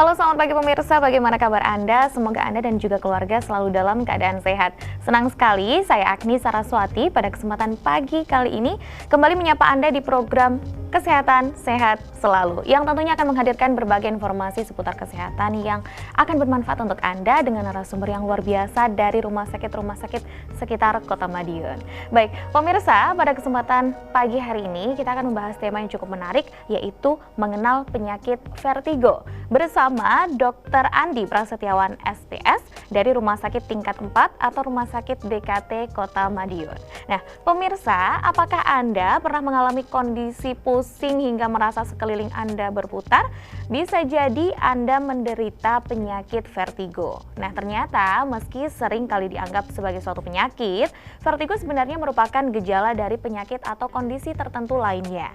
Halo, selamat pagi pemirsa, bagaimana kabar Anda? Semoga Anda dan juga keluarga selalu dalam keadaan sehat. Senang sekali, saya Agni Saraswati pada kesempatan pagi kali ini kembali menyapa Anda di program Kesehatan Sehat Selalu, yang tentunya akan menghadirkan berbagai informasi seputar kesehatan yang akan bermanfaat untuk Anda dengan narasumber yang luar biasa dari rumah sakit sekitar Kota Madiun. Baik, pemirsa, pada kesempatan pagi hari ini kita akan membahas tema yang cukup menarik, yaitu mengenal penyakit vertigo bersama Dr. Andi Prasetyawan SPS dari Rumah Sakit Tingkat 4 atau Rumah Sakit DKT Kota Madiun. Nah, pemirsa, apakah Anda pernah mengalami kondisi pusing hingga merasa sekeliling Anda berputar? Bisa jadi Anda menderita penyakit vertigo. Nah, ternyata meski sering kali dianggap sebagai suatu penyakit, vertigo sebenarnya merupakan gejala dari penyakit atau kondisi tertentu lainnya.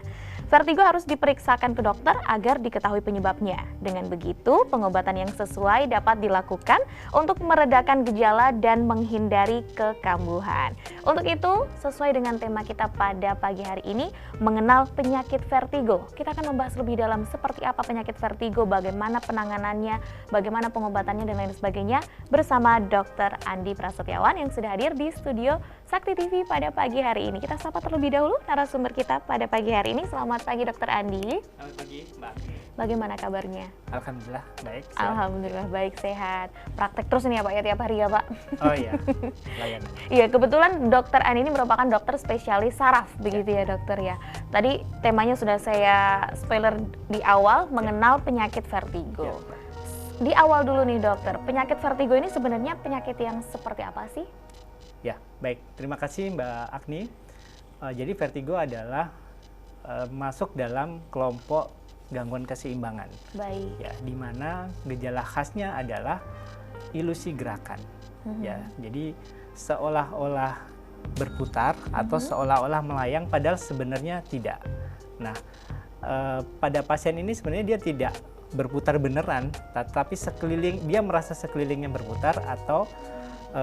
Vertigo harus diperiksakan ke dokter agar diketahui penyebabnya. Dengan begitu, pengobatan yang sesuai dapat dilakukan untuk meredakan gejala dan menghindari kekambuhan. Untuk itu, sesuai dengan tema kita pada pagi hari ini, mengenal penyakit vertigo. Kita akan membahas lebih dalam seperti apa penyakit vertigo, bagaimana penanganannya, bagaimana pengobatannya, dan lain sebagainya bersama Dr. Andi Prasetyawan yang sudah hadir di studio Sakti TV pada pagi hari ini. Kita sapa terlebih dahulu narasumber kita pada pagi hari ini. Selamat pagi Dr. Andi. Selamat pagi Mbak. Bagaimana kabarnya? Alhamdulillah baik. Sehat. Alhamdulillah baik, sehat. Praktek terus nih ya Pak ya, tiap hari ya Pak? Oh iya, layanan. Iya, kebetulan Dr. Andi ini merupakan dokter spesialis saraf, begitu ya dokter ya. Tadi temanya sudah saya spoiler di awal, mengenal penyakit vertigo. Di awal dulu nih dokter, penyakit vertigo ini sebenarnya penyakit yang seperti apa sih? Ya, baik. Terima kasih Mbak Agni. Jadi vertigo adalah masuk dalam kelompok gangguan keseimbangan. Baik. Ya, di mana gejala khasnya adalah ilusi gerakan. Ya, jadi seolah-olah berputar atau seolah-olah melayang, padahal sebenarnya tidak. Nah, pada pasien ini sebenarnya dia tidak berputar beneran, tapi dia merasa sekelilingnya berputar atau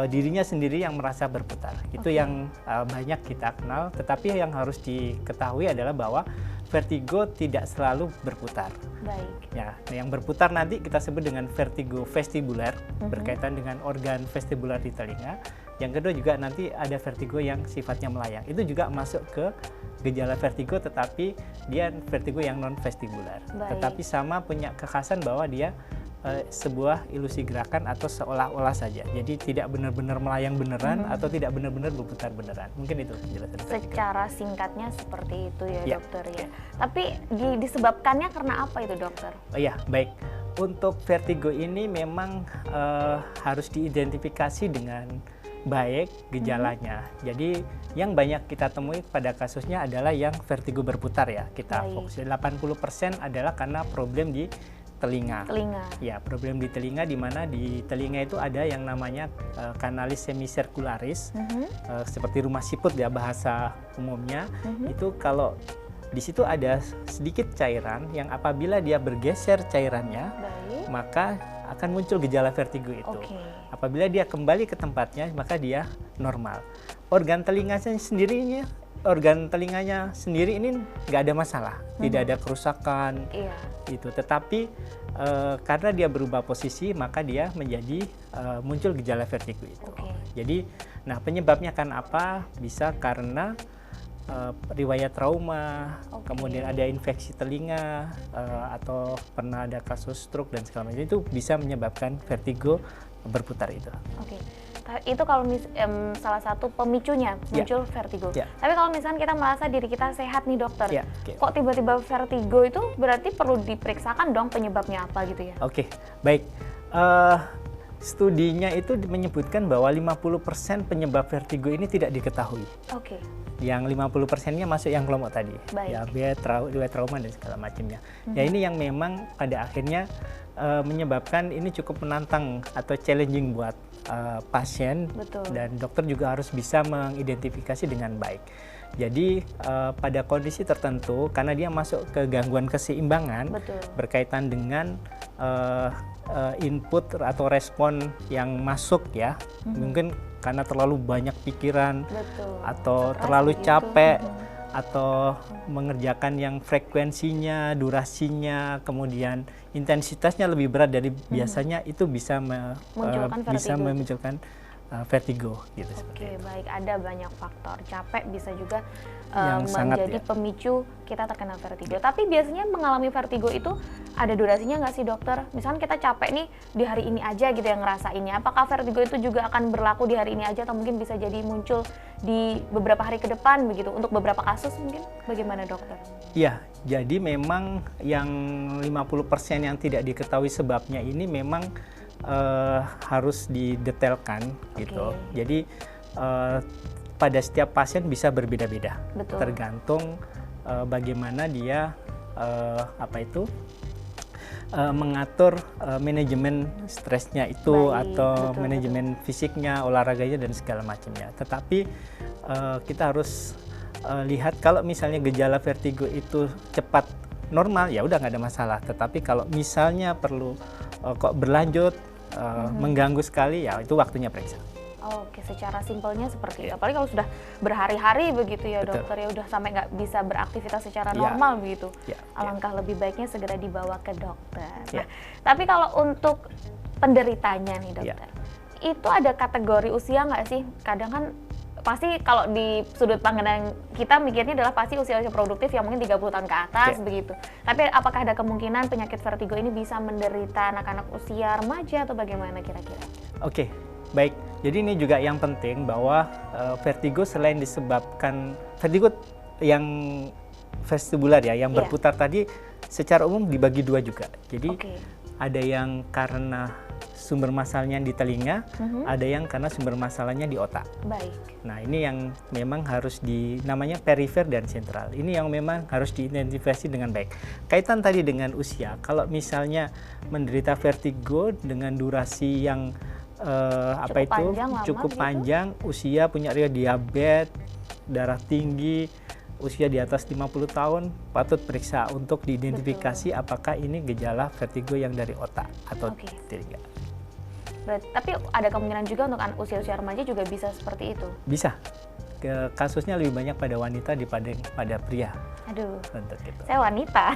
dirinya sendiri yang merasa berputar. Itu yang banyak kita kenal, tetapi yang harus diketahui adalah bahwa vertigo tidak selalu berputar. Baik. Ya, yang berputar nanti kita sebut dengan vertigo vestibular, berkaitan dengan organ vestibular di telinga. Yang kedua juga nanti ada vertigo yang sifatnya melayang. Itu juga masuk ke gejala vertigo, tetapi dia vertigo yang non vestibular. Tetapi sama punya kekhasan bahwa dia sebuah ilusi gerakan atau seolah-olah saja. Jadi tidak benar-benar melayang beneran atau tidak benar-benar berputar beneran. Mungkin itu penjelasan. Secara singkatnya seperti itu ya dokter ya. Tapi disebabkannya karena apa itu dokter? Ya, baik. Untuk vertigo ini memang harus diidentifikasi dengan baik gejalanya. Jadi yang banyak kita temui pada kasusnya adalah yang vertigo berputar ya. Kita fokus 80% adalah karena problem di telinga. Ya, problem di telinga, di mana di telinga itu ada yang namanya kanalis semicircularis, seperti rumah siput ya bahasa umumnya. Itu kalau di situ ada sedikit cairan yang apabila dia bergeser cairannya, maka akan muncul gejala vertigo itu. Apabila dia kembali ke tempatnya, maka dia normal. Organ telinganya sendiri ini nggak ada masalah, tidak ada kerusakan, itu. Tetapi karena dia berubah posisi, maka dia menjadi muncul gejala vertigo itu. Jadi, nah penyebabnya kan apa? Bisa karena riwayat trauma, kemudian ada infeksi telinga, atau pernah ada kasus stroke dan segala macam, itu bisa menyebabkan vertigo berputar itu. Itu kalau salah satu pemicunya muncul vertigo. Tapi kalau misalnya kita merasa diri kita sehat nih dokter, kok tiba-tiba vertigo, itu berarti perlu diperiksakan dong penyebabnya apa gitu ya? Baik. Studinya itu menyebutkan bahwa 50% penyebab vertigo ini tidak diketahui. Yang 50%-nya masuk yang kelompok tadi. Ya, riwayat trauma dan segala macamnya. Ya, ini yang memang pada akhirnya menyebabkan ini cukup menantang atau challenging buat pasien. Dan dokter juga harus bisa mengidentifikasi dengan baik. Jadi pada kondisi tertentu, karena dia masuk ke gangguan keseimbangan, berkaitan dengan input atau respon yang masuk ya, mungkin karena terlalu banyak pikiran atau terlalu capek, atau mengerjakan yang frekuensinya, durasinya, kemudian intensitasnya lebih berat dari biasanya, itu bisa bisa memunculkan vertigo gitu. Oke, baik, ada banyak faktor. Capek bisa juga Yang sangat, menjadi pemicu kita terkena vertigo. Tapi biasanya mengalami vertigo itu ada durasinya nggak sih dokter? Misalkan kita capek nih di hari ini aja gitu yang ngerasainnya. Apakah vertigo itu juga akan berlaku di hari ini aja atau mungkin bisa jadi muncul di beberapa hari ke depan begitu? Untuk beberapa kasus mungkin bagaimana dokter? Iya, jadi memang yang 50% yang tidak diketahui sebabnya ini memang harus didetailkan gitu. Jadi pada setiap pasien bisa berbeda-beda, tergantung bagaimana dia mengatur manajemen stresnya itu, atau manajemen fisiknya, olahraganya dan segala macamnya. Tetapi kita harus lihat kalau misalnya gejala vertigo itu cepat normal, ya udah nggak ada masalah. Tetapi kalau misalnya perlu kok berlanjut, mengganggu sekali, ya itu waktunya periksa. Oke, secara simpelnya seperti itu. Apalagi kalau sudah berhari-hari begitu ya dokter, ya udah sampai nggak bisa beraktivitas secara normal begitu. Alangkah lebih baiknya segera dibawa ke dokter. Nah, tapi kalau untuk penderitanya nih dokter, itu ada kategori usia nggak sih? Kadang kan pasti kalau di sudut pandang kita mikirnya adalah pasti usia-usia produktif yang mungkin 30 tahun ke atas begitu. Tapi apakah ada kemungkinan penyakit vertigo ini bisa menderita anak-anak usia remaja atau bagaimana kira-kira? Oke, baik. Jadi ini juga yang penting bahwa vertigo selain disebabkan vertigo yang vestibular ya, yang berputar tadi secara umum dibagi dua juga. Jadi ada yang karena sumber masalahnya di telinga, ada yang karena sumber masalahnya di otak. Baik. Nah, ini yang memang harus namanya perifer dan sentral. Ini yang memang harus diidentifikasi dengan baik. Kaitan tadi dengan usia, kalau misalnya menderita vertigo dengan durasi yang cukup panjang, usia, punya riwayat diabetes, darah tinggi, usia di atas 50 tahun, patut periksa untuk diidentifikasi apakah ini gejala vertigo yang dari otak atau tidak. Tapi ada kemungkinan juga untuk usia-usia remaja juga bisa seperti itu? Bisa. Kasusnya lebih banyak pada wanita daripada pada pria. Aduh, untuk itu. Saya wanita.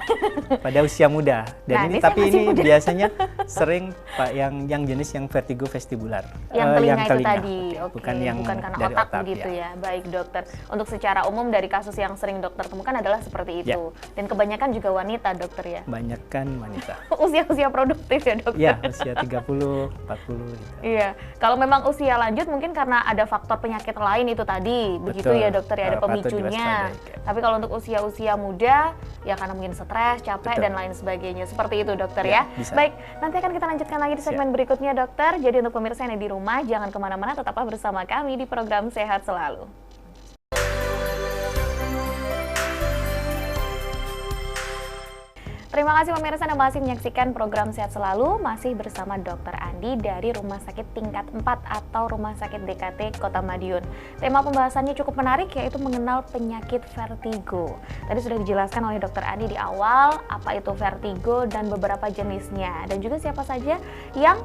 Pada usia muda. Dan tapi ini muda. Biasanya sering yang jenis yang vertigo vestibular. Yang telinga itu tadi, bukan karena dari otak begitu ya. Baik dokter. Untuk secara umum dari kasus yang sering dokter temukan adalah seperti itu. Dan kebanyakan juga wanita dokter ya. Kebanyakan wanita. Usia-usia produktif ya dokter. Iya, usia 30, 40 gitu. Iya. Kalau memang usia lanjut mungkin karena ada faktor penyakit lain itu tadi. Begitu ya dokter ya, ada pemicunya. Tapi kalau untuk usia-usia muda ya karena mungkin stres, capek dan lain sebagainya. Seperti itu dokter ya. Bisa. Baik, nanti akan kita lanjutkan lagi di segmen berikutnya dokter. Jadi untuk pemirsa yang ada di rumah jangan kemana-mana, tetaplah bersama kami di program Sehat Selalu. Terima kasih pemirsa Anda masih menyaksikan program Sehat Selalu, masih bersama Dr. Andi dari Rumah Sakit Tingkat 4 atau Rumah Sakit DKT Kota Madiun. Tema pembahasannya cukup menarik, yaitu mengenal penyakit vertigo. Tadi sudah dijelaskan oleh Dr. Andi di awal apa itu vertigo dan beberapa jenisnya, dan juga siapa saja yang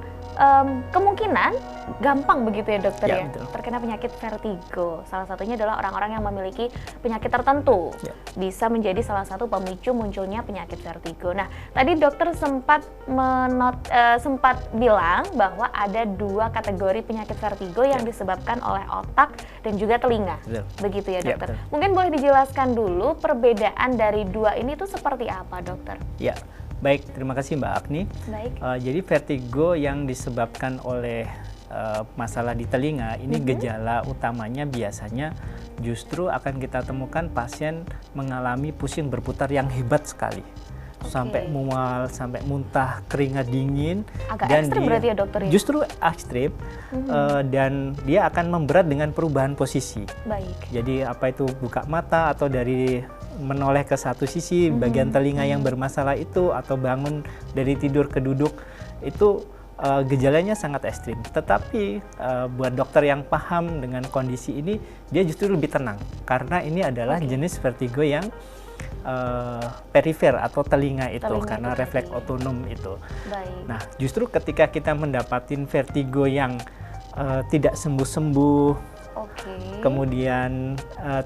kemungkinan gampang begitu ya dokter ya terkena penyakit vertigo. Salah satunya adalah orang-orang yang memiliki penyakit tertentu bisa menjadi salah satu pemicu munculnya penyakit vertigo. Nah, tadi dokter sempat bilang bahwa ada dua kategori penyakit vertigo yang disebabkan oleh otak dan juga telinga. Begitu ya dokter. Mungkin boleh dijelaskan dulu perbedaan dari dua ini itu seperti apa dokter? Ya. Baik, terima kasih Mbak Agni. Baik. Jadi vertigo yang disebabkan oleh masalah di telinga, ini gejala utamanya biasanya justru akan kita temukan pasien mengalami pusing berputar yang hebat sekali. Sampai mual, sampai muntah, keringat dingin. Agak ekstrim berarti ya dokter ya? Justru ekstrim, dan dia akan memberat dengan perubahan posisi. Baik. Jadi apa itu buka mata atau dari menoleh ke satu sisi bagian telinga yang bermasalah itu, atau bangun dari tidur ke duduk, itu gejalanya sangat ekstrim. Tetapi buat dokter yang paham dengan kondisi ini, dia justru lebih tenang karena ini adalah jenis vertigo yang perifer atau telinga itu karena refleks otonom itu. Baik. Nah, justru ketika kita mendapatkan vertigo yang tidak sembuh-sembuh, kemudian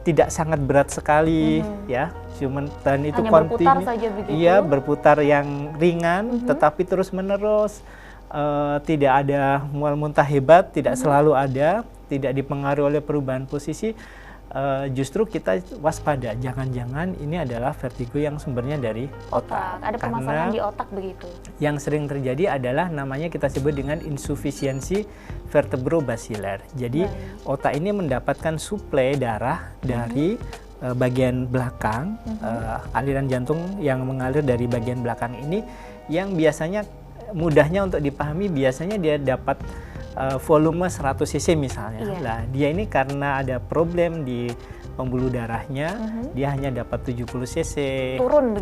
tidak sangat berat sekali, ya, cuman dan itu hanya berputar saja begitu. Iya, berputar yang ringan, tetapi terus menerus, tidak ada mual muntah hebat, tidak selalu ada, tidak dipengaruhi oleh perubahan posisi. Justru kita waspada, jangan-jangan ini adalah vertigo yang sumbernya dari otak. Ada permasalahan di otak begitu. Yang sering terjadi adalah namanya kita sebut dengan insufisiensi vertebrobasilar. Jadi otak ini mendapatkan suplai darah dari bagian belakang, aliran jantung yang mengalir dari bagian belakang ini, yang biasanya mudahnya untuk dipahami, biasanya dia dapat volume 100 cc misalnya. Nah, dia ini karena ada problem di pembuluh darahnya, dia hanya dapat 70 cc.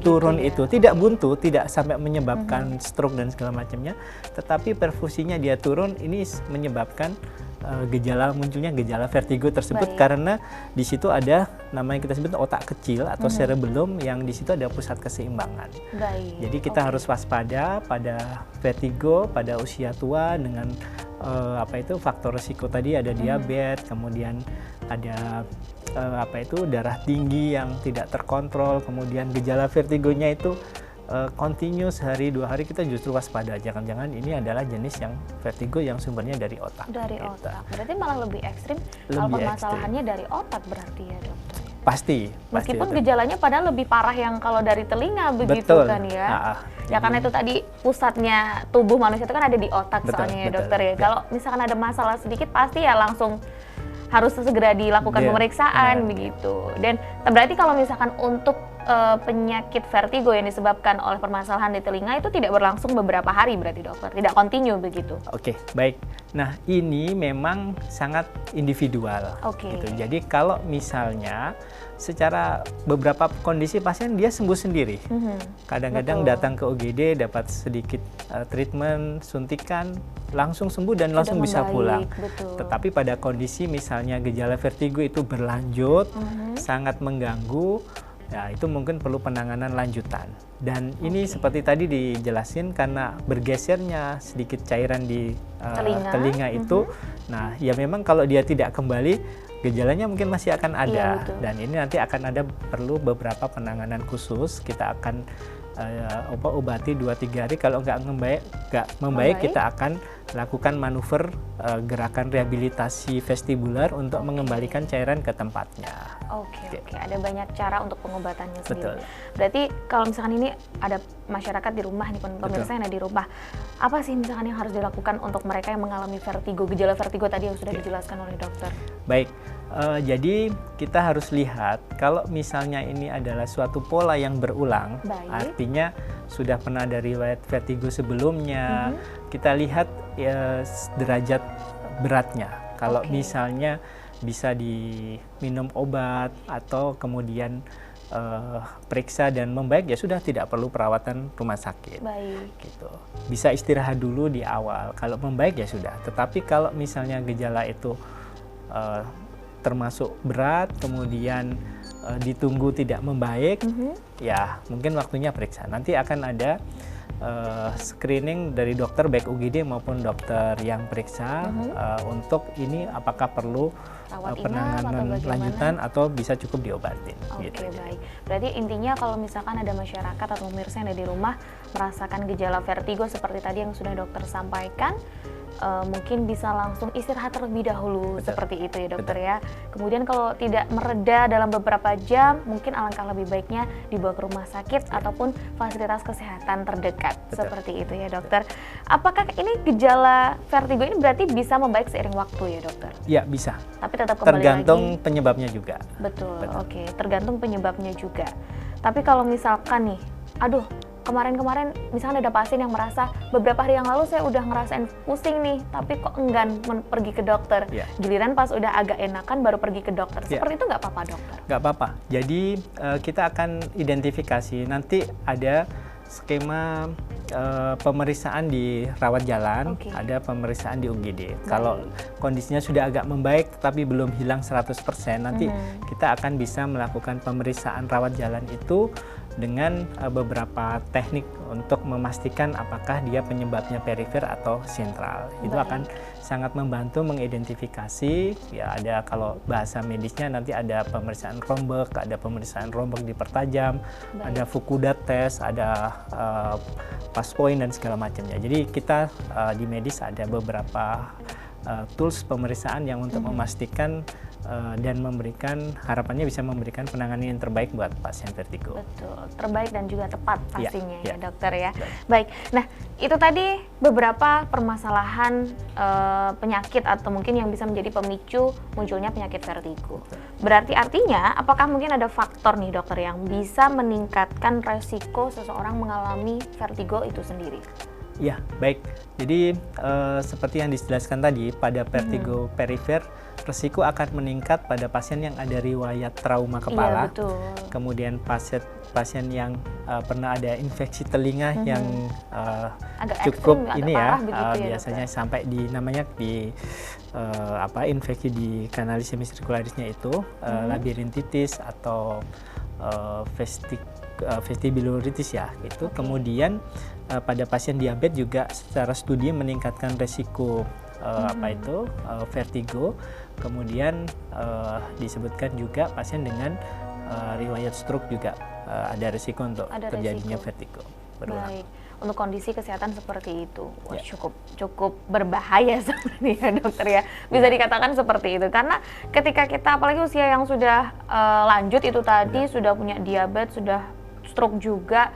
Turun ya? Itu. Tidak buntu, tidak sampai menyebabkan stroke dan segala macamnya, tetapi perfusinya dia turun, ini menyebabkan munculnya gejala vertigo tersebut. Karena di situ ada namanya kita sebut otak kecil atau cerebellum, yang di situ ada pusat keseimbangan. Jadi kita harus waspada pada vertigo pada usia tua dengan faktor risiko tadi, ada diabetes, kemudian ada darah tinggi yang tidak terkontrol, kemudian gejala vertigonya itu continuous hari 2 hari, kita justru waspada, jangan-jangan ini adalah jenis yang vertigo yang sumbernya dari otak. Otak, berarti malah lebih ekstrim kalau permasalahannya dari otak berarti ya, dokter? Pasti. Meskipun gejalanya padahal lebih parah yang kalau dari telinga begitu. Betul. Kan ya. Ya karena itu tadi pusatnya tubuh manusia itu kan ada di otak soalnya ya, dokter ya. Kalau misalkan ada masalah sedikit pasti ya langsung harus segera dilakukan pemeriksaan begitu. Dan berarti kalau misalkan untuk penyakit vertigo yang disebabkan oleh permasalahan di telinga itu tidak berlangsung beberapa hari berarti, dokter? Tidak kontinu begitu? Oke, baik. Nah, ini memang sangat individual. Gitu. Jadi kalau misalnya secara beberapa kondisi pasien dia sembuh sendiri. Kadang-kadang datang ke UGD dapat sedikit treatment, suntikan, langsung sembuh dan langsung bisa pulang. Tetapi pada kondisi misalnya gejala vertigo itu berlanjut, sangat mengganggu, ya itu mungkin perlu penanganan lanjutan. Dan ini seperti tadi dijelasin, karena bergesernya sedikit cairan di telinga itu, nah ya memang kalau dia tidak kembali, gejalanya mungkin masih akan ada. Dan ini nanti akan ada perlu beberapa penanganan khusus. Kita akan obati 2-3 hari. Kalau nggak membaik, kita akan lakukan manuver gerakan rehabilitasi vestibular untuk mengembalikan cairan ke tempatnya. Oke. Ada banyak cara untuk pengobatannya sendiri. Berarti kalau misalkan ini ada masyarakat di rumah nih, pemirsa yang ada di rumah, apa sih misalkan yang harus dilakukan untuk mereka yang mengalami vertigo, gejala vertigo tadi yang sudah dijelaskan oleh dokter? Baik. Jadi kita harus lihat kalau misalnya ini adalah suatu pola yang berulang, artinya sudah pernah ada riwayat vertigo sebelumnya, kita lihat derajat beratnya. Kalau misalnya bisa diminum obat atau kemudian periksa dan membaik, ya sudah, tidak perlu perawatan rumah sakit. Gitu. Bisa istirahat dulu di awal. Kalau membaik ya sudah. Tetapi kalau misalnya gejala itu termasuk berat, kemudian ditunggu tidak membaik, ya mungkin waktunya periksa. Nanti akan ada screening dari dokter baik UGD maupun dokter yang periksa untuk ini apakah perlu penanganan lanjutan atau bisa cukup diobatin. Oke, baik. Berarti intinya kalau misalkan ada masyarakat atau pemirsa yang ada di rumah merasakan gejala vertigo seperti tadi yang sudah dokter sampaikan, mungkin bisa langsung istirahat terlebih dahulu. Seperti itu ya, dokter ya. Kemudian kalau tidak mereda dalam beberapa jam, mungkin alangkah lebih baiknya dibawa ke rumah sakit ataupun fasilitas kesehatan terdekat. Seperti itu ya, dokter. Apakah ini gejala vertigo ini berarti bisa membaik seiring waktu ya, dokter? Ya, bisa. Tapi tetap kembali tergantung lagi, penyebabnya juga. Betul. Oke, tergantung penyebabnya juga. Tapi kalau misalkan nih, aduh, kemarin-kemarin misalnya ada pasien yang merasa beberapa hari yang lalu saya udah ngerasain pusing nih, tapi kok enggan pergi ke dokter. Giliran pas udah agak enakan baru pergi ke dokter. Seperti itu nggak apa-apa, dokter? Nggak apa-apa. Jadi kita akan identifikasi. Nanti ada skema pemeriksaan di rawat jalan, ada pemeriksaan di UGD. Kalau kondisinya sudah agak membaik tapi belum hilang 100%, nanti kita akan bisa melakukan pemeriksaan rawat jalan itu dengan beberapa teknik untuk memastikan apakah dia penyebabnya perifer atau sentral. Itu akan sangat membantu mengidentifikasi, ya ada kalau bahasa medisnya nanti ada pemeriksaan rombek, ada pemeriksaan rombek dipertajam, ada Fukuda test, ada pass point dan segala macamnya. Jadi kita di medis ada beberapa tools pemeriksaan yang untuk memastikan dan memberikan, harapannya bisa memberikan penanganan yang terbaik buat pasien vertigo. Betul, terbaik dan juga tepat pastinya ya dokter ya. Baik. Baik, nah itu tadi beberapa permasalahan penyakit atau mungkin yang bisa menjadi pemicu munculnya penyakit vertigo. Berarti artinya apakah mungkin ada faktor nih dokter yang bisa meningkatkan resiko seseorang mengalami vertigo itu sendiri? Ya, baik. Jadi seperti yang dijelaskan tadi, pada vertigo perifer, resiko akan meningkat pada pasien yang ada riwayat trauma kepala. Iya, betul. Kemudian pasien yang pernah ada infeksi telinga yang agak cukup ekstrim, ini agak ya, parah begitu ya, biasanya dokter? sampai di namanya di infeksi di kanalis semisirkularisnya itu labirintitis atau vestibuloiritis ya gitu. Kemudian pada pasien diabetes juga secara studi meningkatkan resiko vertigo. Kemudian disebutkan juga pasien dengan riwayat stroke juga ada resiko untuk terjadinya vertigo berulang. Baik, untuk kondisi kesehatan seperti itu, wah, cukup berbahaya sebenarnya dokter ya, bisa dikatakan seperti itu, karena ketika kita apalagi usia yang sudah lanjut itu tadi, sudah punya diabetes, sudah stroke juga,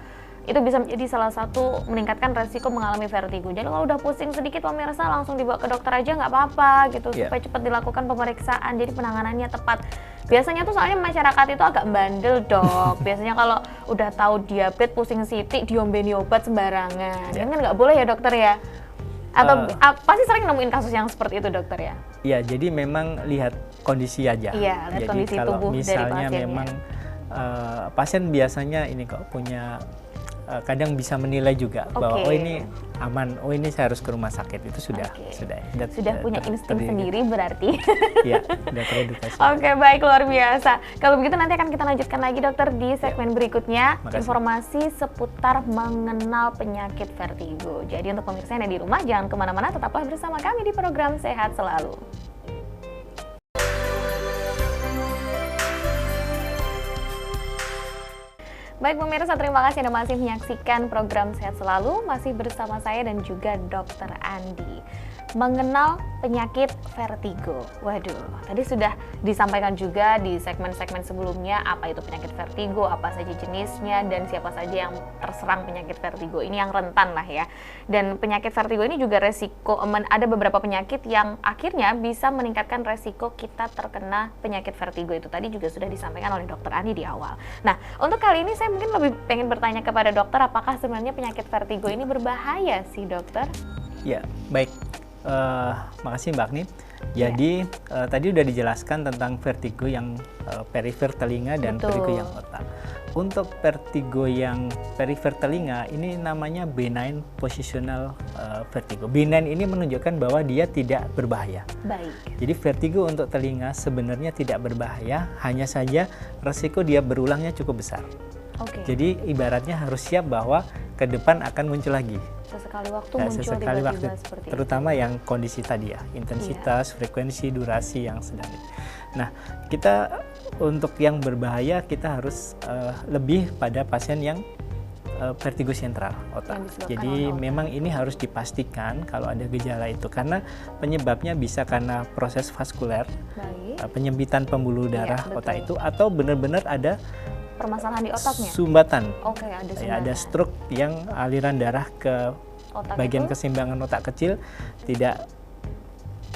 itu bisa menjadi salah satu meningkatkan resiko mengalami vertigo. Jadi kalau udah pusing sedikit pemirsa langsung dibawa ke dokter aja nggak apa-apa gitu, supaya cepat dilakukan pemeriksaan, jadi penanganannya tepat. Biasanya tuh soalnya masyarakat itu agak bandel dok. Biasanya kalau udah tahu diabetes pusing sitik diombeni obat sembarangan. Kan nggak boleh ya dokter ya? Atau pasti sering nemuin kasus yang seperti itu dokter ya? Iya, jadi memang lihat kondisi aja. Iya, lihat jadi kondisi kalau tubuh misalnya dari pasiennya. memang pasien biasanya ini kok punya kadang bisa menilai juga bahwa oh ini aman, oh ini saya harus ke rumah sakit, itu sudah punya insting sendiri berarti. Iya, sudah teredukasi. Oke, baik, luar biasa. Kalau begitu nanti akan kita lanjutkan lagi dokter di segmen berikutnya, informasi seputar mengenal penyakit vertigo. Jadi untuk pemirsa yang ada di rumah jangan kemana-mana, tetaplah bersama kami di program Sehat Selalu. Baik pemirsa, terima kasih Anda masih menyaksikan program Sehat Selalu, masih bersama saya dan juga Dr. Andi. Mengenal penyakit vertigo. Waduh, tadi sudah disampaikan juga di segmen-segmen sebelumnya apa itu penyakit vertigo, apa saja jenisnya, dan siapa saja yang terserang penyakit vertigo. Ini yang rentan lah ya. Dan penyakit vertigo ini juga resiko, ada beberapa penyakit yang akhirnya bisa meningkatkan resiko kita terkena penyakit vertigo. Itu tadi juga sudah disampaikan oleh Dr. Andi di awal. Nah, untuk kali ini saya mungkin lebih pengen bertanya kepada dokter, apakah sebenarnya penyakit vertigo ini berbahaya sih dokter? Ya, baik. Makasih Mbak Agni. Jadi tadi udah dijelaskan tentang vertigo yang perifer telinga dan vertigo yang otak. Untuk vertigo yang perifer telinga ini namanya benign positional vertigo. Benign ini menunjukkan bahwa dia tidak berbahaya. Baik. Jadi vertigo untuk telinga sebenarnya tidak berbahaya, hanya saja resiko dia berulangnya cukup besar. Jadi ibaratnya harus siap bahwa ke depan akan muncul lagi. Sesekali waktu muncul tiba-tiba seperti itu. Terutama yang kondisi tadi ya, intensitas, frekuensi, durasi yang sedang. Nah, kita untuk yang berbahaya kita harus lebih pada pasien yang vertigo sentral otak. Jadi memang ini harus dipastikan kalau ada gejala itu, karena penyebabnya bisa karena proses vaskuler, penyempitan pembuluh darah otak itu, atau benar-benar ada permasalahan di otaknya? Sumbatan. Ada sumbatan. Ada stroke yang aliran darah ke otak bagian keseimbangan otak kecil tidak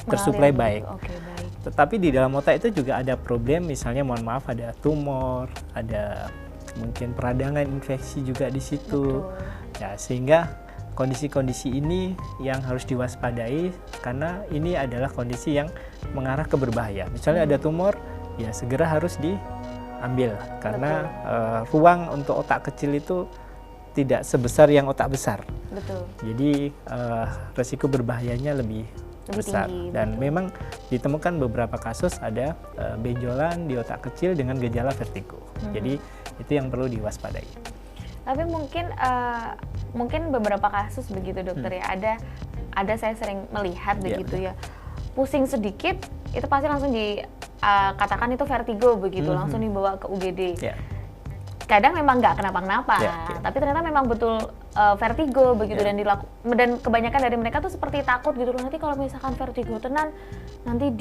tersuplai baik. Baik. Tetapi di dalam otak itu juga ada problem, misalnya mohon maaf ada tumor, ada mungkin peradangan infeksi juga di situ. Ya, sehingga kondisi-kondisi ini yang harus diwaspadai, karena ini adalah kondisi yang mengarah ke berbahaya. Misalnya ada tumor, ya segera harus diambil, karena ruang untuk otak kecil itu tidak sebesar yang otak besar. Jadi resiko berbahayanya lebih besar. Tinggi, dan memang ditemukan beberapa kasus ada benjolan di otak kecil dengan gejala vertigo. Jadi itu yang perlu diwaspadai. Tapi mungkin beberapa kasus begitu dokter ya, ada saya sering melihat begitu ya, pusing sedikit itu pasti langsung katakan itu vertigo begitu, langsung dibawa ke UGD. Kadang memang nggak kenapa-kenapa, tapi ternyata memang betul vertigo begitu, dan kebanyakan dari mereka tuh seperti takut gitu loh, nanti kalau misalkan vertigo tenan nanti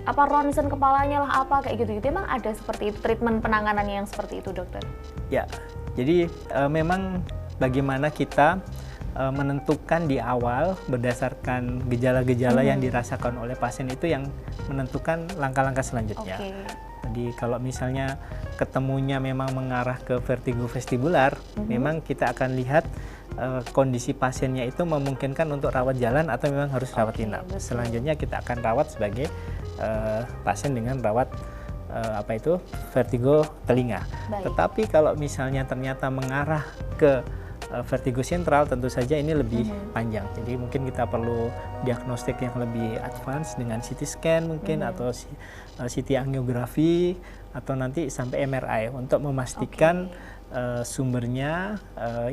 ronsen kepalanya lah kayak gitu. Emang ada seperti itu treatment penanganannya yang seperti itu dokter? Ya, jadi memang bagaimana kita menentukan di awal berdasarkan gejala-gejala yang dirasakan oleh pasien itu yang menentukan langkah-langkah selanjutnya. Jadi kalau misalnya ketemunya memang mengarah ke vertigo vestibular, memang kita akan lihat kondisi pasiennya itu memungkinkan untuk rawat jalan atau memang harus rawat inap. Selanjutnya kita akan rawat sebagai pasien dengan rawat vertigo telinga. Tetapi kalau misalnya ternyata mengarah ke vertigo sentral, tentu saja ini lebih panjang. Jadi mungkin kita perlu diagnostik yang lebih advance dengan CT scan mungkin atau CT angiografi atau nanti sampai MRI untuk memastikan sumbernya,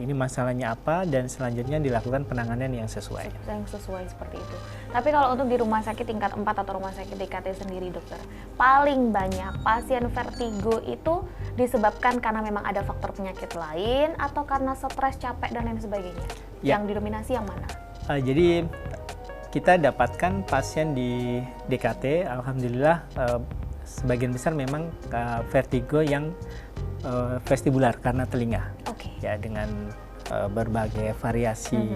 ini masalahnya apa, dan selanjutnya dilakukan penanganan yang sesuai. Yang sesuai seperti itu. Tapi kalau untuk di rumah sakit tingkat 4 atau rumah sakit DKT sendiri dokter, paling banyak pasien vertigo itu disebabkan karena memang ada faktor penyakit lain atau karena stres, capek, dan lain sebagainya? Yang didominasi yang mana? Jadi kita dapatkan pasien di DKT, alhamdulillah sebagian besar memang vertigo yang vestibular karena telinga, ya dengan berbagai variasi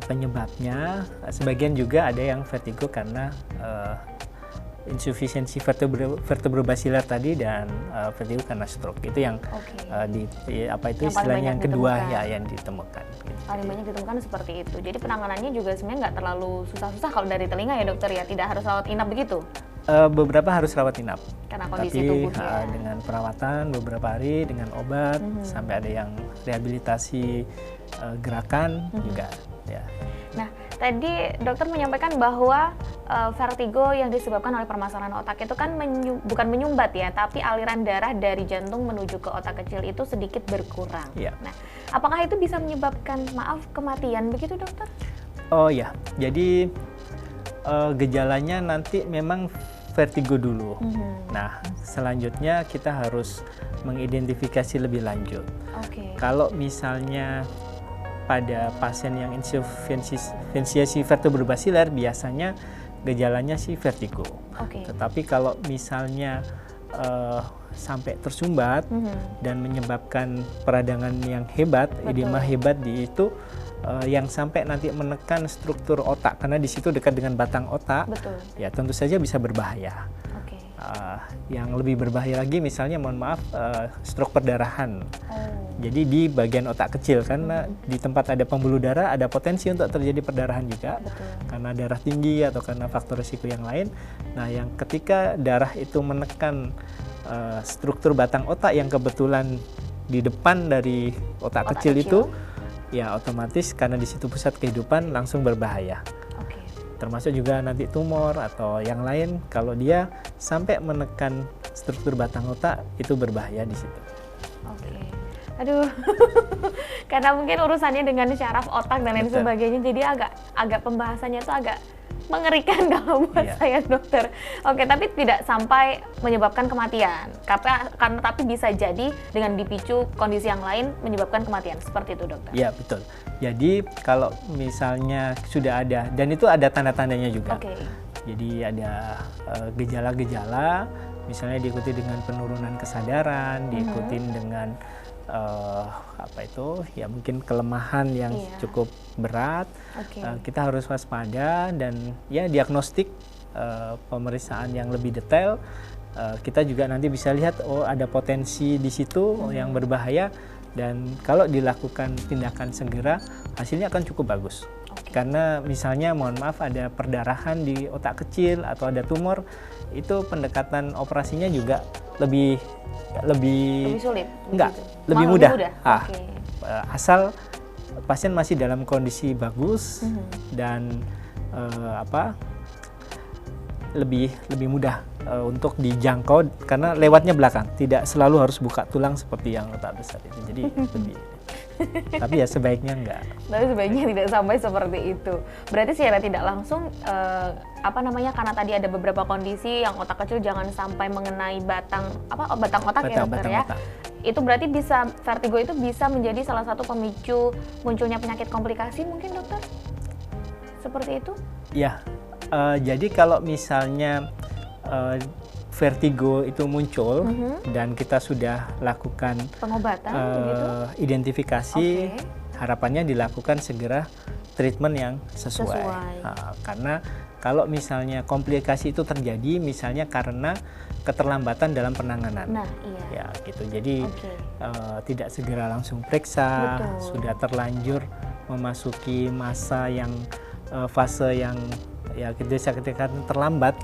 penyebabnya. Sebagian juga ada yang vertigo karena insufisiensi vertebrobasilar tadi dan vertigo karena stroke. Itu yang istilahnya yang kedua yang ditemukan. Paling banyak ditemukan seperti itu. Jadi penanganannya juga sebenarnya nggak terlalu susah-susah kalau dari telinga ya dokter ya, tidak harus rawat inap begitu? Beberapa harus rawat inap, karena kondisi tubuhnya. Dengan perawatan beberapa hari, dengan obat, sampai ada yang rehabilitasi gerakan juga. Ya. Nah, tadi dokter menyampaikan bahwa vertigo yang disebabkan oleh permasalahan otak itu kan bukan menyumbat ya, tapi aliran darah dari jantung menuju ke otak kecil itu sedikit berkurang. Nah, apakah itu bisa menyebabkan kematian begitu dokter? Oh ya, jadi gejalanya nanti memang vertigo dulu. Nah, selanjutnya kita harus mengidentifikasi lebih lanjut. Kalau misalnya pada pasien yang insufisiensi vertebrobasilar biasanya gejalanya sih vertigo. Tetapi kalau misalnya sampai tersumbat dan menyebabkan peradangan yang hebat, edema hebat di itu yang sampai nanti menekan struktur otak, karena di situ dekat dengan batang otak, ya tentu saja bisa berbahaya. Yang lebih berbahaya lagi misalnya, mohon maaf, stroke perdarahan. Jadi di bagian otak kecil, karena di tempat ada pembuluh darah ada potensi untuk terjadi perdarahan juga, karena darah tinggi atau karena faktor risiko yang lain. Nah, yang ketika darah itu menekan struktur batang otak yang kebetulan di depan dari otak kecil itu, ya otomatis karena di situ pusat kehidupan langsung berbahaya. Termasuk juga nanti tumor atau yang lain, kalau dia sampai menekan struktur batang otak itu berbahaya di situ. Aduh, karena mungkin urusannya dengan syaraf otak dan lain sebagainya, jadi agak pembahasannya itu agak mengerikan kalau buat saya dokter. Tapi tidak sampai menyebabkan kematian, tapi bisa jadi dengan dipicu kondisi yang lain menyebabkan kematian, seperti itu dokter? Iya betul. Jadi kalau misalnya sudah ada, dan itu ada tanda-tandanya juga. Jadi ada gejala-gejala, misalnya diikuti dengan penurunan kesadaran, diikuti dengan mungkin kelemahan yang cukup berat. Kita harus waspada dan ya diagnostik, pemeriksaan yang lebih detail. Kita juga nanti bisa lihat ada potensi di situ yang berbahaya, dan kalau dilakukan tindakan segera hasilnya akan cukup bagus. Karena misalnya mohon maaf ada perdarahan di otak kecil atau ada tumor, itu pendekatan operasinya juga lebih sulit? Lebih mudah. Asal pasien masih dalam kondisi bagus dan lebih mudah untuk dijangkau karena lewatnya belakang, tidak selalu harus buka tulang seperti yang otak besar itu. Jadi lebih tapi ya sebaiknya enggak. Tapi sebaiknya tidak sampai seperti itu. Berarti secara tidak langsung karena tadi ada beberapa kondisi yang otak kecil jangan sampai mengenai batang otak ya dokter ya. Otak. Itu berarti vertigo itu bisa menjadi salah satu pemicu munculnya penyakit komplikasi mungkin dokter? Seperti itu? Ya. Jadi kalau misalnya vertigo itu muncul dan kita sudah lakukan pengobatan begitu? Identifikasi, harapannya dilakukan segera treatment yang sesuai. Karena kalau misalnya komplikasi itu terjadi misalnya karena keterlambatan dalam penanganan, ya gitu. Jadi tidak segera langsung periksa, sudah terlanjur memasuki masa yang fase yang ya ketika terlambat,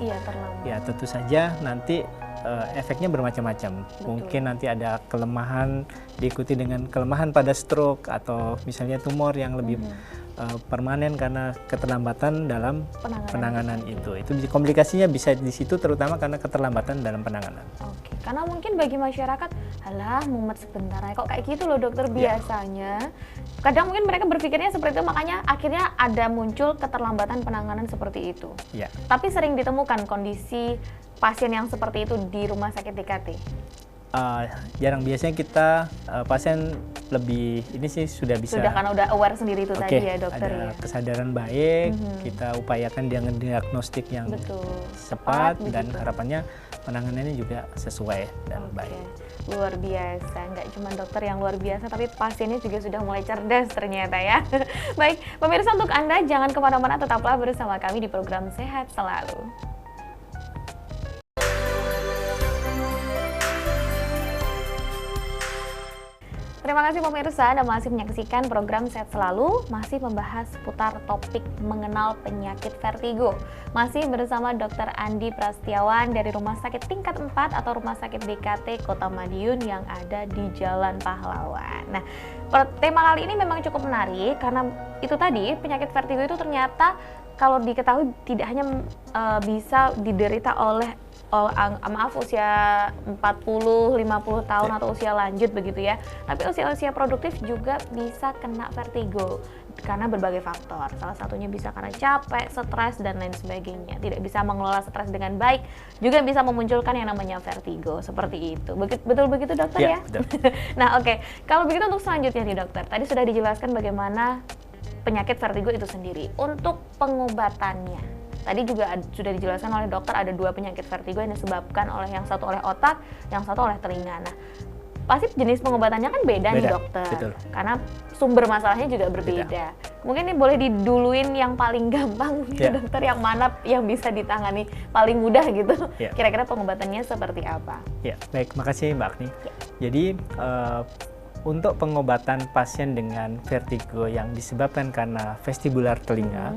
ya tentu saja nanti efeknya bermacam-macam. Mungkin nanti ada kelemahan diikuti dengan kelemahan pada stroke atau misalnya tumor yang lebih permanen karena keterlambatan dalam penanganan itu. Itu komplikasinya bisa di situ terutama karena keterlambatan dalam penanganan. Oke, karena mungkin bagi masyarakat, alah mumet sebentar kok kayak gitu loh dokter biasanya. Kadang mungkin mereka berpikirnya seperti itu, makanya akhirnya ada muncul keterlambatan penanganan seperti itu. Ya. Tapi sering ditemukan kondisi pasien yang seperti itu di rumah sakit DKT. Jarang, biasanya kita pasien lebih ini sih sudah bisa. Sudah karena udah aware sendiri itu tadi ya dokter ada ya. Kesadaran baik, kita upayakan dengan diagnostik yang cepat dan harapannya penanganannya juga sesuai dan baik. Luar biasa, nggak cuma dokter yang luar biasa, tapi pasiennya juga sudah mulai cerdas ternyata ya. Baik, pemirsa, untuk Anda jangan kemana-mana, tetaplah bersama kami di program Sehat Selalu. Terima kasih pemirsa, Anda masih menyaksikan program Sehat Selalu, masih membahas seputar topik mengenal penyakit vertigo. Masih bersama Dr. Andi Prasetyawan dari Rumah Sakit Tingkat 4 atau Rumah Sakit DKT Kota Madiun yang ada di Jalan Pahlawan. Nah, tema kali ini memang cukup menarik karena itu tadi, penyakit vertigo itu ternyata kalau diketahui tidak hanya bisa diderita oleh usia 40, 50 tahun atau usia lanjut begitu ya. Tapi usia-usia produktif juga bisa kena vertigo karena berbagai faktor. Salah satunya bisa karena capek, stres, dan lain sebagainya. Tidak bisa mengelola stres dengan baik, juga bisa memunculkan yang namanya vertigo. Seperti itu. Betul begitu dokter ya? Betul. Nah oke, kalau begitu untuk selanjutnya nih dokter. Tadi sudah dijelaskan bagaimana penyakit vertigo itu sendiri. Untuk pengobatannya, tadi juga sudah dijelaskan oleh dokter ada 2 penyakit vertigo yang disebabkan oleh yang satu oleh otak, yang satu oleh telinga. Nah, pasti jenis pengobatannya kan beda nih dokter, betul. Karena sumber masalahnya juga berbeda. Mungkin ini boleh diduluin yang paling gampang dokter, yang mana yang bisa ditangani paling mudah gitu. Kira-kira pengobatannya seperti apa? Ya, baik, makasih Mbak Agni. Jadi untuk pengobatan pasien dengan vertigo yang disebabkan karena vestibular telinga,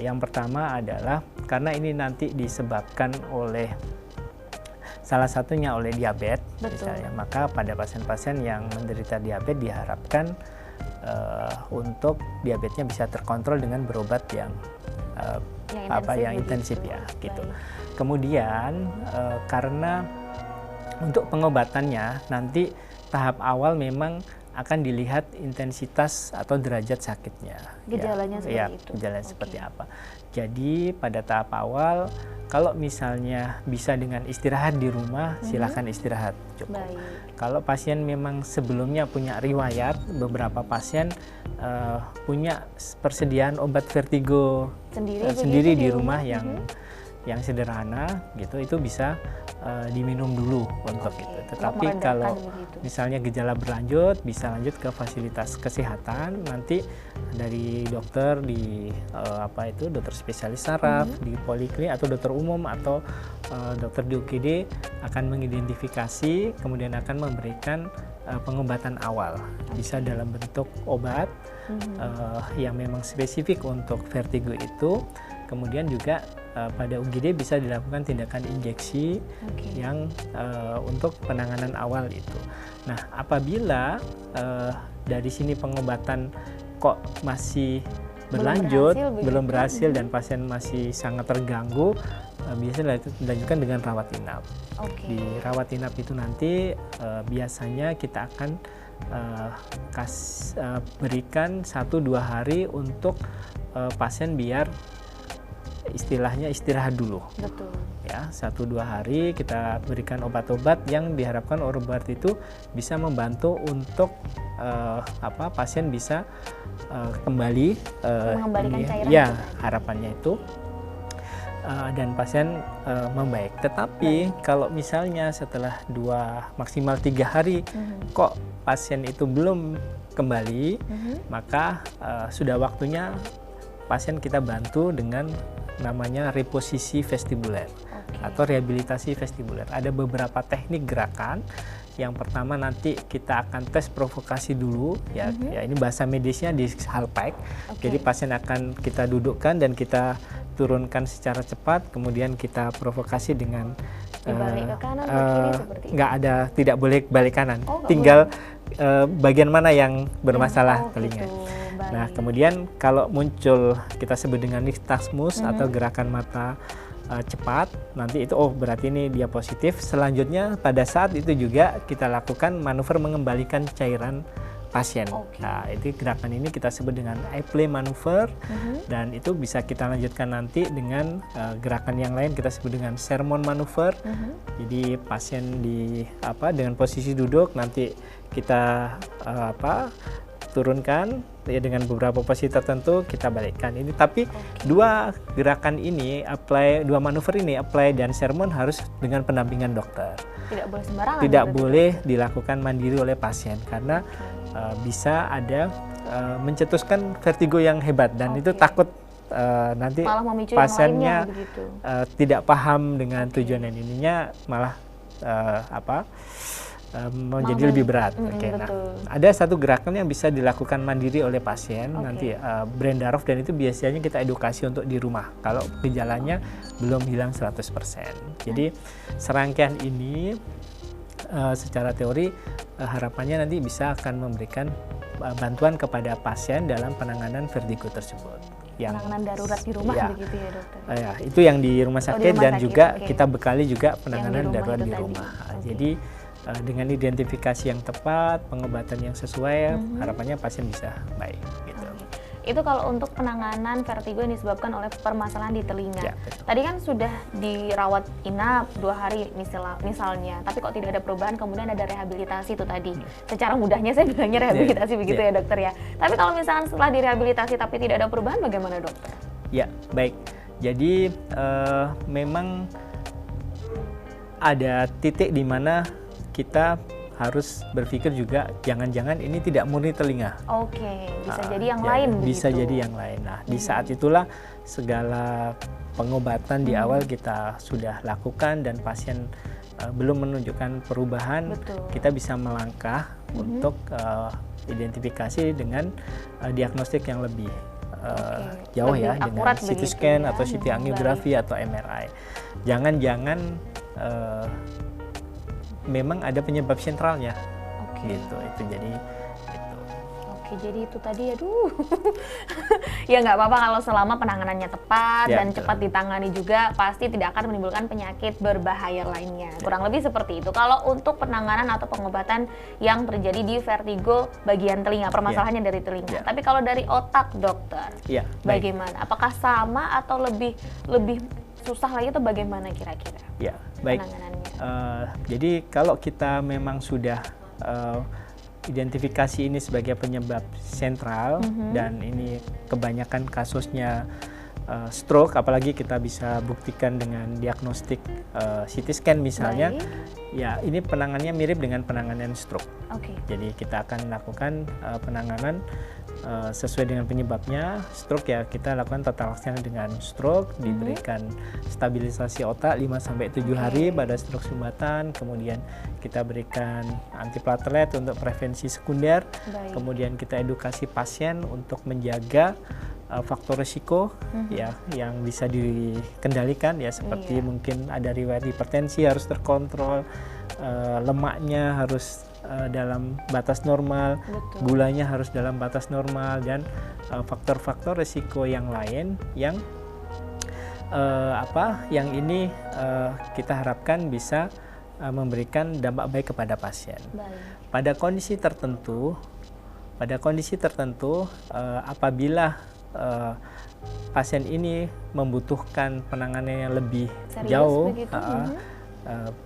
yang pertama adalah karena ini nanti disebabkan oleh salah satunya oleh diabetes misalnya, maka pada pasien-pasien yang menderita diabetes diharapkan untuk diabetesnya bisa terkontrol dengan berobat yang intensif ya gitu. Kemudian karena untuk pengobatannya nanti tahap awal memang akan dilihat intensitas atau derajat sakitnya. Gejalanya seperti itu. Gejalanya seperti apa. Jadi pada tahap awal, kalau misalnya bisa dengan istirahat di rumah, silakan istirahat cukup. Baik. Kalau pasien memang sebelumnya punya riwayat, beberapa pasien punya persediaan obat vertigo sendiri di rumah yang sederhana gitu, itu bisa diminum dulu untuk itu. Tetapi kalau misalnya gejala berlanjut, bisa lanjut ke fasilitas kesehatan. Nanti dari dokter di dokter spesialis saraf di poliklinik atau dokter umum atau dokter di UGD akan mengidentifikasi, kemudian akan memberikan pengobatan awal. Bisa dalam bentuk obat yang memang spesifik untuk vertigo itu. Kemudian juga pada UGD bisa dilakukan tindakan injeksi yang untuk penanganan awal itu. Nah, apabila dari sini pengobatan kok masih berlanjut, belum berhasil dan pasien masih sangat terganggu, biasanya dilanjutkan dengan rawat inap. Oke. Di rawat inap itu nanti biasanya kita akan berikan 1-2 hari untuk pasien biar istilahnya istirahat dulu. Betul. Ya, 1-2 hari kita berikan obat-obat yang diharapkan obat itu bisa membantu untuk pasien bisa kembali Mengembalikan cairan ya, itu tadi. harapannya itu dan pasien membaik. Tetapi kalau misalnya setelah 2 maksimal 3 hari kok pasien itu belum kembali, maka sudah waktunya pasien kita bantu dengan namanya reposisi vestibuler atau rehabilitasi vestibuler. Ada beberapa teknik gerakan. Yang pertama nanti kita akan tes provokasi dulu, ya ini bahasa medisnya di Halpike. Jadi pasien akan kita dudukkan dan kita turunkan secara cepat, kemudian kita provokasi dengan Dibalik ke kanan ke kiri seperti itu. nggak ada, tidak boleh balik kanan, Oh, nggak tinggal bagian mana yang bermasalah Oh, telinga. gitu. Baik. Nah, kemudian kalau muncul kita sebut dengan nystagmus atau gerakan mata cepat, nanti itu berarti ini dia positif. Selanjutnya pada saat itu juga kita lakukan manuver mengembalikan cairan pasien. Nah, itu gerakan ini kita sebut dengan iPlay manuver dan itu bisa kita lanjutkan nanti dengan gerakan yang lain kita sebut dengan sermon manuver. Jadi pasien dengan posisi duduk nanti kita turunkan ya dengan beberapa posisi tertentu kita balikkan ini. Tapi dua gerakan ini dua manuver ini apply dan sermon harus dengan pendampingan dokter. Tidak boleh sembarangan. Tidak boleh dilakukan mandiri oleh pasien karena bisa ada mencetuskan vertigo yang hebat dan itu takut nanti malah memicu pasiennya yang lainnya, begitu. tidak paham dengan tujuan dan ininya malah menjadi lebih berat. Nah, ada satu gerakan yang bisa dilakukan mandiri oleh pasien nanti Brendarov dan itu biasanya kita edukasi untuk di rumah kalau gejalanya belum hilang 100%. Jadi serangkaian ini secara teori harapannya nanti bisa akan memberikan bantuan kepada pasien dalam penanganan vertigo tersebut. Penanganan darurat di rumah begitu ya dokter? Itu yang di rumah sakit rumah dan sakit, juga kita bekali juga penanganan darurat di tadi. rumah. Jadi dengan identifikasi yang tepat, pengobatan yang sesuai, harapannya pasien bisa baik. Gitu. Itu kalau untuk penanganan vertigo yang disebabkan oleh permasalahan di telinga. Ya, tadi kan sudah dirawat inap 2 hari misalnya, tapi kok tidak ada perubahan, kemudian ada rehabilitasi itu tadi. Secara mudahnya saya bilangnya rehabilitasi begitu ya dokter ya. Tapi kalau misalnya setelah direhabilitasi tapi tidak ada perubahan, bagaimana dokter? Ya, baik. Jadi memang ada titik di mana kita harus berpikir juga jangan-jangan ini tidak murni telinga. Oke, bisa jadi yang lain begitu. Bisa jadi yang lain. Nah, di saat itulah segala pengobatan di awal kita sudah lakukan dan pasien belum menunjukkan perubahan, kita bisa melangkah untuk identifikasi dengan diagnostik yang lebih jauh lebih ya dengan CT scan atau CT angiografi atau MRI. Jangan-jangan memang ada penyebab sentralnya, gitu. Itu jadi itu. Oke, jadi itu tadi ya nggak apa-apa kalau selama penanganannya tepat dan cepat ditangani juga pasti tidak akan menimbulkan penyakit berbahaya lainnya. Kurang lebih seperti itu. Kalau untuk penanganan atau pengobatan yang terjadi di vertigo bagian telinga, permasalahannya dari telinga. Tapi kalau dari otak dokter, bagaimana? Apakah sama atau lebih susah lagi atau bagaimana kira-kira? Ya, baik. Jadi kalau kita memang sudah identifikasi ini sebagai penyebab sentral dan ini kebanyakan kasusnya stroke, apalagi kita bisa buktikan dengan diagnostik CT scan misalnya, ya ini penanganannya mirip dengan penanganan stroke. Jadi kita akan lakukan penanganan sesuai dengan penyebabnya. Stroke ya kita lakukan tata laksana dengan stroke, diberikan stabilisasi otak 5-7 hari pada stroke sumbatan, kemudian kita berikan antiplatelet untuk prevensi sekunder, kemudian kita edukasi pasien untuk menjaga faktor risiko ya yang bisa dikendalikan ya seperti mungkin ada riwayat hipertensi harus terkontrol, lemaknya harus dalam batas normal, gulanya harus dalam batas normal dan faktor-faktor risiko yang lain yang yang ini kita harapkan bisa memberikan dampak baik kepada pasien. Baik. Pada kondisi tertentu, apabila pasien ini membutuhkan penanganan yang lebih Serius jauh, begitu?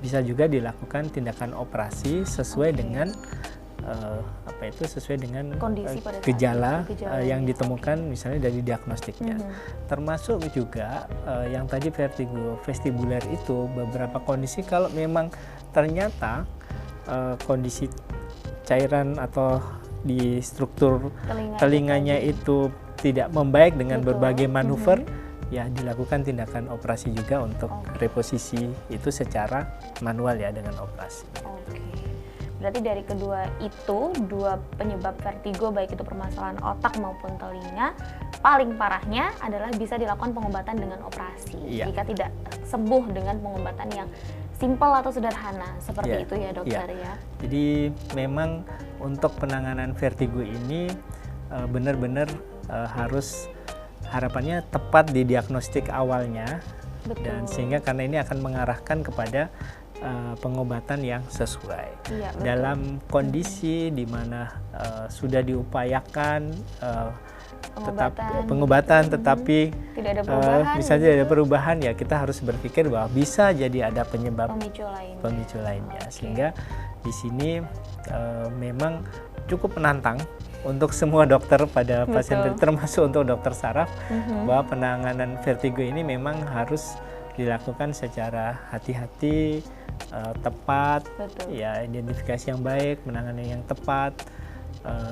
bisa juga dilakukan tindakan operasi sesuai dengan sesuai dengan Kondisi pada saat gejala itu, gejalanya. yang ditemukan misalnya dari diagnostiknya. Termasuk juga yang tadi vertigo vestibuler itu, beberapa kondisi kalau memang ternyata kondisi cairan atau di struktur telinganya itu tidak membaik dengan berbagai manuver, ya dilakukan tindakan operasi juga untuk reposisi itu secara manual ya dengan operasi. Oke. Berarti dari dua penyebab vertigo, baik itu permasalahan otak maupun telinga, paling parahnya adalah bisa dilakukan pengobatan dengan operasi. Iya. Jika tidak sembuh dengan pengobatan yang simpel atau sederhana, seperti itu ya dokter ya. Jadi memang untuk penanganan vertigo ini benar-benar harus harapannya tepat di diagnostik awalnya. Betul. Dan sehingga karena ini akan mengarahkan kepada pengobatan yang sesuai. Iya, betul. Dalam kondisi di mana sudah diupayakan pengobatan tetapi tidak ada perubahan, misalnya tidak ada perubahan, ya kita harus berpikir bahwa bisa jadi ada penyebab pemicu lainnya. Sehingga di sini memang cukup menantang untuk semua dokter pada pasien, termasuk untuk dokter saraf, bahwa penanganan vertigo ini memang harus dilakukan secara hati-hati, tepat, ya identifikasi yang baik, penanganan yang tepat.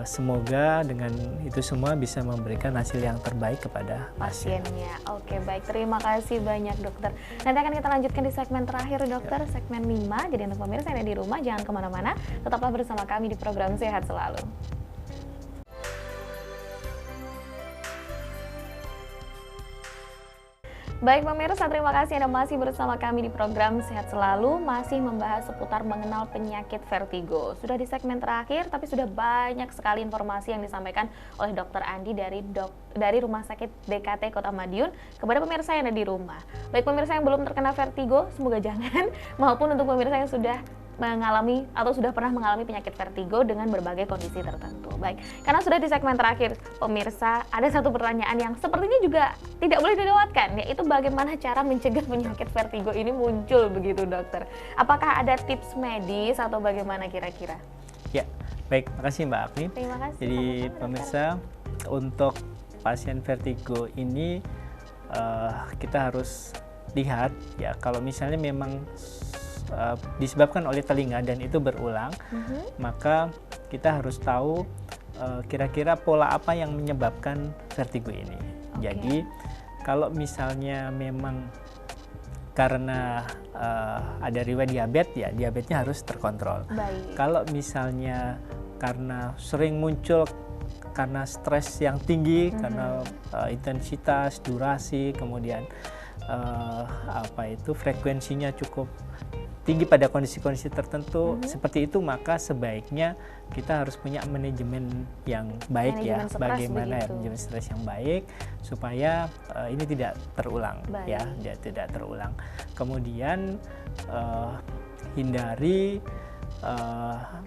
Semoga dengan itu semua bisa memberikan hasil yang terbaik kepada pasiennya. Oke, baik. Terima kasih banyak dokter. Nanti akan kita lanjutkan di segmen terakhir dokter, segmen 5. Jadi untuk pemirsa yang ada di rumah, jangan kemana-mana. Tetaplah bersama kami di program Sehat Selalu. Baik pemirsa, terima kasih Anda masih bersama kami di program Sehat Selalu, masih membahas seputar mengenal penyakit vertigo. Sudah di segmen terakhir, tapi sudah banyak sekali informasi yang disampaikan oleh Dr. Andi dari Rumah Sakit DKT Kota Madiun kepada pemirsa yang ada di rumah. Baik pemirsa yang belum terkena vertigo, semoga jangan, maupun untuk pemirsa yang sudah mengalami atau sudah pernah mengalami penyakit vertigo dengan berbagai kondisi tertentu. Baik, karena sudah di segmen terakhir, pemirsa, ada satu pertanyaan yang sepertinya juga tidak boleh dilewatkan, yaitu bagaimana cara mencegah penyakit vertigo ini muncul begitu dokter? Apakah ada tips medis atau bagaimana kira-kira? Ya, baik, makasih Mbak Agni. Terima kasih. Jadi pemirsa, untuk pasien vertigo ini kita harus lihat ya, kalau misalnya memang disebabkan oleh telinga dan itu berulang, maka kita harus tahu kira-kira pola apa yang menyebabkan vertigo ini. Jadi kalau misalnya memang karena ada riwayat diabetes, ya diabetesnya harus terkontrol. Kalau misalnya karena sering muncul karena stres yang tinggi, karena intensitas, durasi, kemudian frekuensinya cukup tinggi pada kondisi-kondisi tertentu seperti itu, maka sebaiknya kita harus punya manajemen yang baik, bagaimana manajemen stres yang baik supaya ini tidak terulang, tidak terulang. Kemudian hindari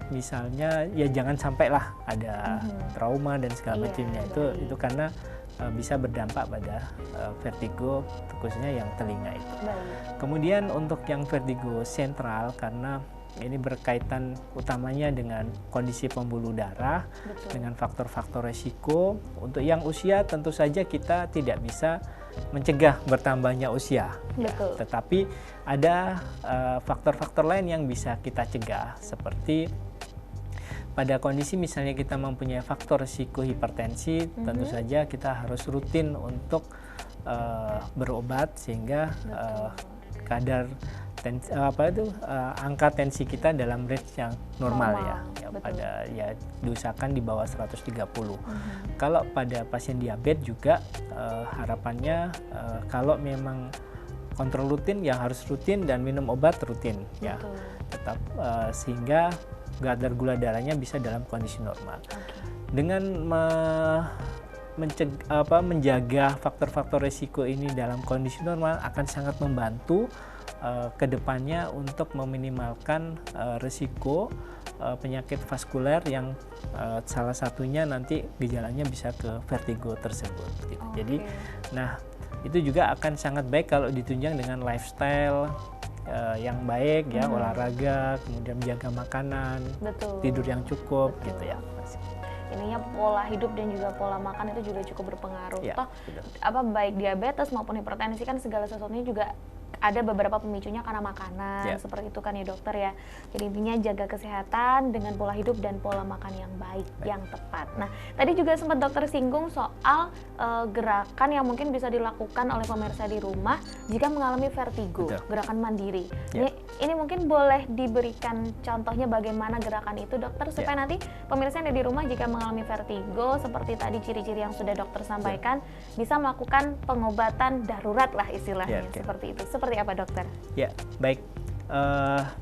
misalnya ya jangan sampailah ada trauma dan segala macamnya, itu karena bisa berdampak pada vertigo, khususnya yang telinga itu. Kemudian untuk yang vertigo sentral, karena ini berkaitan utamanya dengan kondisi pembuluh darah, dengan faktor-faktor resiko. Untuk yang usia tentu saja kita tidak bisa mencegah bertambahnya usia, tetapi ada faktor-faktor lain yang bisa kita cegah, seperti pada kondisi misalnya kita mempunyai faktor risiko hipertensi, tentu saja kita harus rutin untuk berobat sehingga kadar angka tensi kita dalam range yang normal, pada diusahakan di bawah 130. Kalau pada pasien diabetes juga harapannya kalau memang kontrol rutin yang harus rutin dan minum obat rutin, tetap sehingga kadar gula darahnya bisa dalam kondisi normal. Dengan menjaga faktor-faktor risiko ini dalam kondisi normal akan sangat membantu ke depannya untuk meminimalkan risiko penyakit vaskuler yang salah satunya nanti gejalanya bisa ke vertigo tersebut. Gitu. Jadi, nah itu juga akan sangat baik kalau ditunjang dengan lifestyle yang baik ya, olahraga, kemudian menjaga makanan, tidur yang cukup, gitu ya. Ininya pola hidup dan juga pola makan itu juga cukup berpengaruh. Ya, Toh baik diabetes maupun hipertensi kan segala sesuatunya juga ada beberapa pemicunya karena makanan, seperti itu kan ya dokter ya. Jadi intinya jaga kesehatan dengan pola hidup dan pola makan yang baik, yang tepat. Nah, tadi juga sempat dokter singgung soal gerakan yang mungkin bisa dilakukan oleh pemirsa di rumah jika mengalami vertigo, gerakan mandiri. Ini mungkin boleh diberikan contohnya bagaimana gerakan itu dokter, supaya nanti pemirsa yang ada di rumah jika mengalami vertigo seperti tadi ciri-ciri yang sudah dokter sampaikan bisa melakukan pengobatan darurat lah istilahnya, seperti itu. Seperti apa dokter? Ya, baik.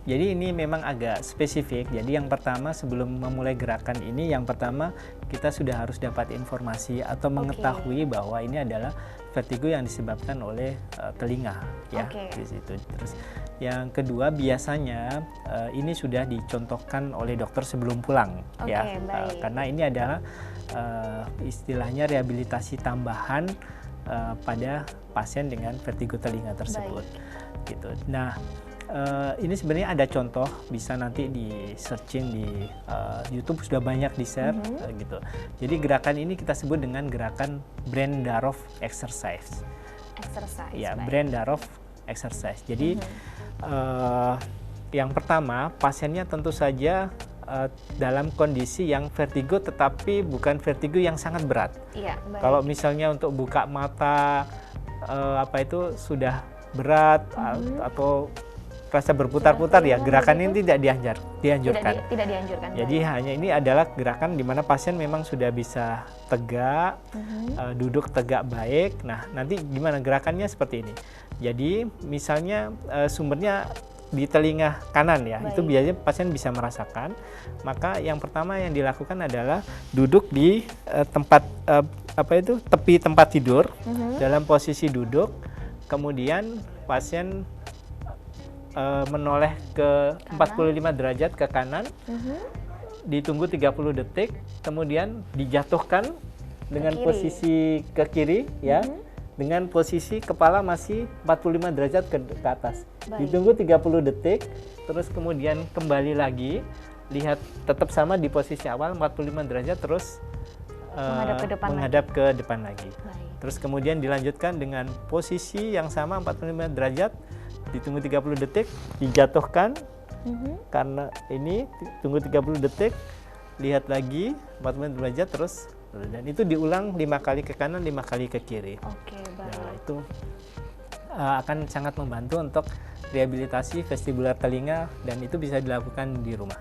Jadi ini memang agak spesifik. Jadi yang pertama sebelum memulai gerakan ini, yang pertama kita sudah harus dapat informasi atau mengetahui bahwa ini adalah vertigo yang disebabkan oleh telinga, ya di situ. Terus yang kedua biasanya ini sudah dicontohkan oleh dokter sebelum pulang, ya, karena ini adalah istilahnya rehabilitasi tambahan pada pasien dengan vertigo telinga tersebut, gitu. Nah, ini sebenarnya ada contoh, bisa nanti di searching di YouTube, sudah banyak di share, gitu. Jadi gerakan ini kita sebut dengan gerakan Brendarov exercise. Ya, Brendarov exercise. Jadi yang pertama pasiennya tentu saja dalam kondisi yang vertigo tetapi bukan vertigo yang sangat berat. Kalau misalnya untuk buka mata itu sudah berat atau rasa berputar-putar, ya gerakan ini tidak dianjurkan. Tidak dianjurkan. Jadi hanya ini adalah gerakan di mana pasien memang sudah bisa tegak, duduk tegak baik. Nah, nanti gimana gerakannya seperti ini. Jadi misalnya sumbernya di telinga kanan ya, itu biasanya pasien bisa merasakan. Maka yang pertama yang dilakukan adalah duduk di tempat tepi tempat tidur, dalam posisi duduk. Kemudian pasien menoleh ke 45 derajat ke kanan, ditunggu 30 detik, kemudian dijatuhkan dengan posisi ke kiri, ya. Dengan posisi kepala masih 45 derajat ke atas. Ditunggu 30 detik, terus kemudian kembali lagi, lihat tetap sama di posisi awal 45 derajat, terus menghadap ke depan lagi. Terus kemudian dilanjutkan dengan posisi yang sama 45 derajat, ditunggu 30 detik, dijatuhkan, karena ini tunggu 30 detik, lihat lagi 45 derajat, terus dan itu diulang 5 kali ke kanan, 5 kali ke kiri. Nah, itu akan sangat membantu untuk rehabilitasi vestibular telinga dan itu bisa dilakukan di rumah.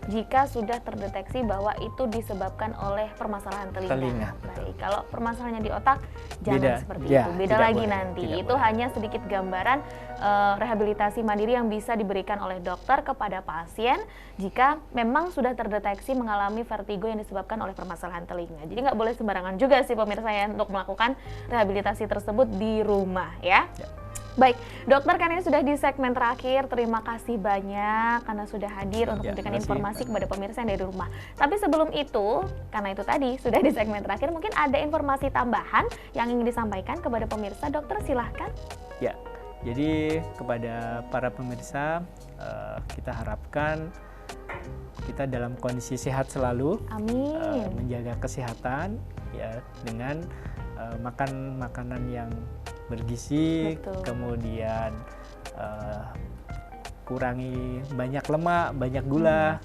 Jika sudah terdeteksi bahwa itu disebabkan oleh permasalahan telinga. Baik, kalau permasalahannya di otak jangan seperti itu. Beda lagi nanti. Itu hanya sedikit gambaran rehabilitasi mandiri yang bisa diberikan oleh dokter kepada pasien jika memang sudah terdeteksi mengalami vertigo yang disebabkan oleh permasalahan telinga. Jadi nggak boleh sembarangan juga sih pemirsa ya untuk melakukan rehabilitasi tersebut di rumah ya. Baik, dokter kan ini sudah di segmen terakhir. Terima kasih banyak karena sudah hadir untuk memberikan informasi kepada pemirsa yang dari rumah. Tapi sebelum itu, karena itu tadi sudah di segmen terakhir, mungkin ada informasi tambahan yang ingin disampaikan kepada pemirsa. Dokter silahkan. Ya, jadi kepada para pemirsa kita harapkan kita dalam kondisi sehat selalu. Amin. Menjaga kesehatan ya dengan makan makanan yang bergizi, kemudian kurangi banyak lemak, banyak gula,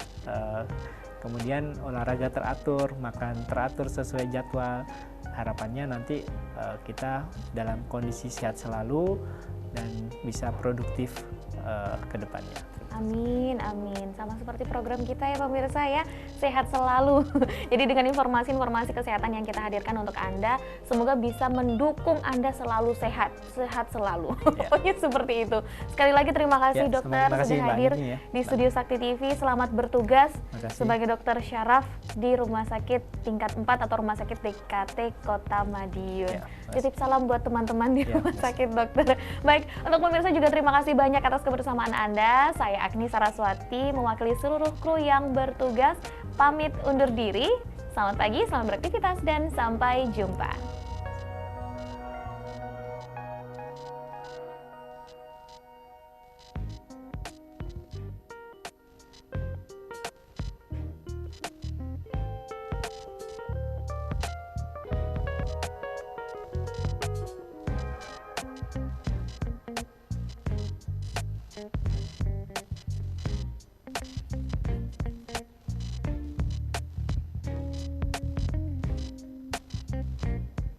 kemudian olahraga teratur, makan teratur sesuai jadwal. Harapannya nanti kita dalam kondisi sehat selalu dan bisa produktif ke depannya. Amin, amin. Sama seperti program kita ya pemirsa ya, sehat selalu. Jadi dengan informasi-informasi kesehatan yang kita hadirkan untuk Anda, semoga bisa mendukung Anda selalu sehat, sehat selalu. Ya. Pokoknya seperti itu. Sekali lagi terima kasih Ya, dokter terima kasih, sudah Mbak hadir Nini ya. di Studio Sakti TV. Selamat bertugas Makasih. sebagai dokter syaraf di Rumah Sakit Tingkat 4 atau Rumah Sakit DKT Kota Madiun. Ya, makasih. Titip salam buat teman-teman di Ya, Rumah makasih. Sakit dokter. Baik, untuk pemirsa juga terima kasih banyak atas kebersamaan Anda. Saya Agni Saraswati mewakili seluruh kru yang bertugas pamit undur diri. Selamat pagi, selamat beraktivitas dan sampai jumpa.